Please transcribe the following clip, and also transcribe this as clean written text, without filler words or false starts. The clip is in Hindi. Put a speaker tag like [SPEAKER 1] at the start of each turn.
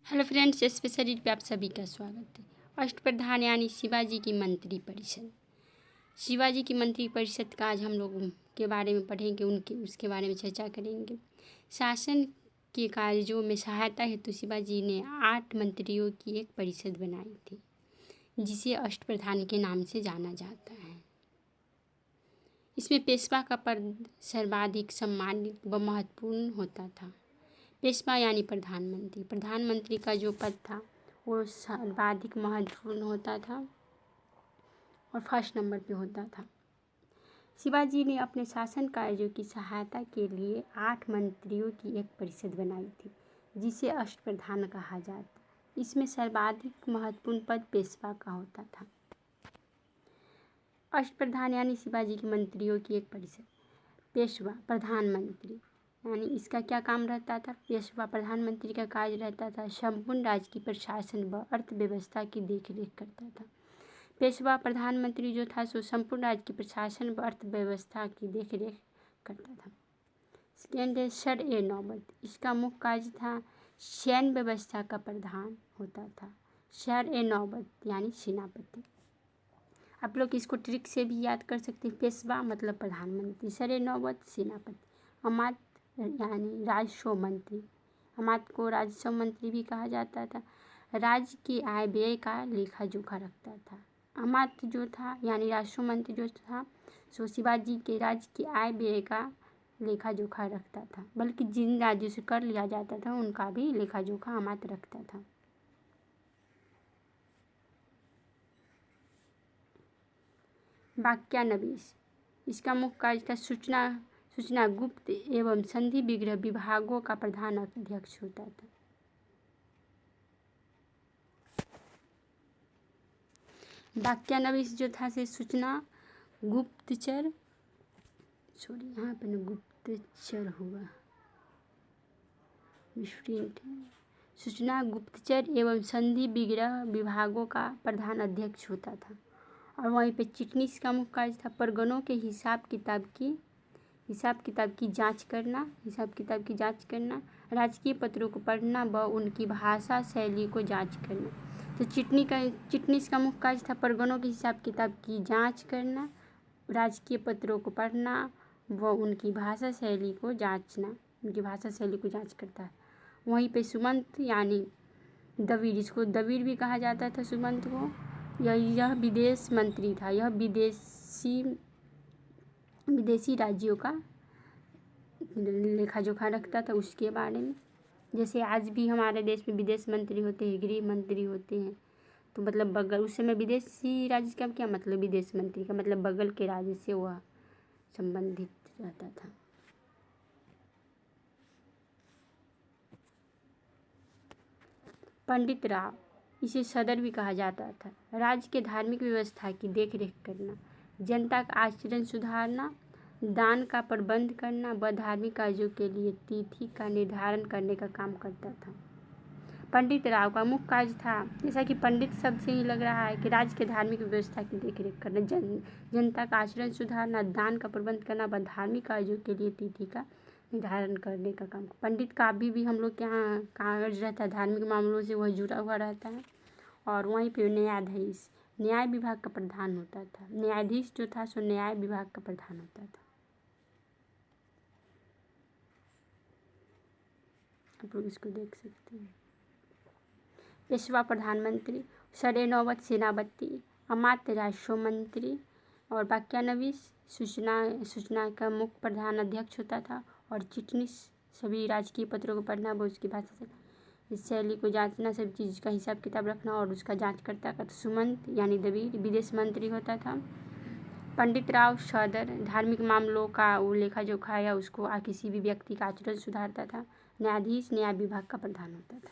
[SPEAKER 1] हेलो फ्रेंड्स, स्पेशल रीड पे आप सभी का स्वागत है। अष्टप्रधान यानी शिवाजी की मंत्री परिषद। शिवाजी की मंत्री परिषद का आज हम लोग के बारे में पढ़ेंगे, उसके बारे में चर्चा करेंगे। शासन के कार्यों में सहायता हेतु शिवाजी ने 8 मंत्रियों की एक परिषद बनाई थी, जिसे अष्टप्रधान के नाम से जाना जाता है। इसमें पेशवा का पद सर्वाधिक सम्मानित व महत्वपूर्ण होता था। पेशवा यानी प्रधानमंत्री। प्रधानमंत्री का जो पद था वो सर्वाधिक महत्वपूर्ण होता था और फर्स्ट नंबर पे होता था। शिवाजी ने अपने शासन कार्यों की सहायता के लिए 8 मंत्रियों की एक परिषद बनाई थी, जिसे अष्टप्रधान कहा जाता। इसमें सर्वाधिक महत्वपूर्ण पद पेशवा का होता था। अष्टप्रधान यानी शिवाजी के मंत्रियों की एक परिषद। पेशवा प्रधानमंत्री यानी इसका क्या काम रहता था? पेशवा प्रधानमंत्री का कार्य रहता था संपूर्ण राज्य की प्रशासन व अर्थव्यवस्था की देखरेख करता था। पेशवा प्रधानमंत्री जो था सो संपूर्ण राज्य की प्रशासन व अर्थव्यवस्था की देखरेख करता था। सेकेंड है सर-ए-नौबत। इसका मुख्य कार्य था सैन्य व्यवस्था का प्रधान होता था। सर-ए-नौबत यानी सेनापति। आप लोग इसको ट्रिक से भी याद कर सकते हैं। पेशवा मतलब प्रधानमंत्री, सर-ए-नौबत सेनापति, अमात्य यानी राजस्व मंत्री। अमात्य को राजस्व मंत्री भी कहा जाता था। राज्य की आय व्यय का लेखा जोखा रखता था। अमात्य जो था यानी राजस्व मंत्री जो था सो शिवाजी के राज्य की आय व्यय का लेखा जोखा रखता था, बल्कि जिन राज्यों से कर लिया जाता था उनका भी लेखा जोखा अमात्य रखता था। वाक्यान्वयन। इसका मुख्य कार्य था सूचना गुप्त एवं संधि विग्रह विभागों का प्रधान अध्यक्ष होता था। वाक्यान्वयन जो था से सूचना गुप्तचर यहाँ पे ना गुप्तचर होगा विस्फोट। सूचना गुप्तचर एवं संधि विग्रह विभागों का प्रधान अध्यक्ष होता था। और वहीं पे चिटनीस का मुख्य कार्य था परगनों के हिसाब किताब की जांच करना, राजकीय पत्रों को पढ़ना व उनकी भाषा शैली को जांच करना। तो चिटनीस का मुख्य कार्य था परगनों के हिसाब किताब की जांच करना, राजकीय पत्रों को पढ़ना व उनकी भाषा शैली को जांच करता है। वहीं पे सुमंत यानी दवीर, जिसको दवीर भी कहा जाता था सुमंत को, यह विदेश मंत्री था। यह विदेशी राज्यों का लेखा जोखा रखता था उसके बारे में। जैसे आज भी हमारे देश में विदेश मंत्री होते हैं, गृह मंत्री होते हैं, तो मतलब बगल, उस समय विदेशी राज्य का क्या मतलब? विदेश मंत्री का मतलब बगल के राज्य से वह संबंधित रहता था। पंडित राव, इसे सदर भी कहा जाता था। राज्य के धार्मिक व्यवस्था की देखरेख करना, जनता का आचरण सुधारना, दान का प्रबंध करना व धार्मिक कार्यों के लिए तिथि का निर्धारण करने का काम करता था। पंडित राव का मुख्य कार्य था, जैसा कि पंडित शब्द से ही लग रहा है, कि राज्य के धार्मिक व्यवस्था की देखरेख करना, जनता का आचरण सुधारना, दान का प्रबंध करना व धार्मिक कार्यों के लिए तिथि का निर्धारण करने का काम। पंडित का अभी भी हम लोग के यहाँ कागज रहता है, धार्मिक मामलों से वह जुड़ा हुआ रहता है। और वहीं पे न्यायाधीश न्याय विभाग का प्रधान होता था। न्यायाधीश जो था सो न्याय विभाग का प्रधान होता था। आप लोग इसको देख सकते हैं। पेशवा प्रधानमंत्री, सर-ए-नौबत सेनापति, अमात्य राजस्व मंत्री और वाक्यान्वयन सूचना का मुख्य प्रधान अध्यक्ष होता था। और चिटनीस सभी राजकीय पत्रों को पढ़ना व उसकी भाषा शैली को जांचना, सभी चीज़ का हिसाब किताब रखना और उसका जांच करता था। सुमंत यानी दवीर विदेश मंत्री होता था। पंडित राव सदर धार्मिक मामलों का वो लेखा जोखा या उसको किसी भी व्यक्ति का आचरण सुधारता था। न्यायाधीश न्याय विभाग का प्रधान होता था।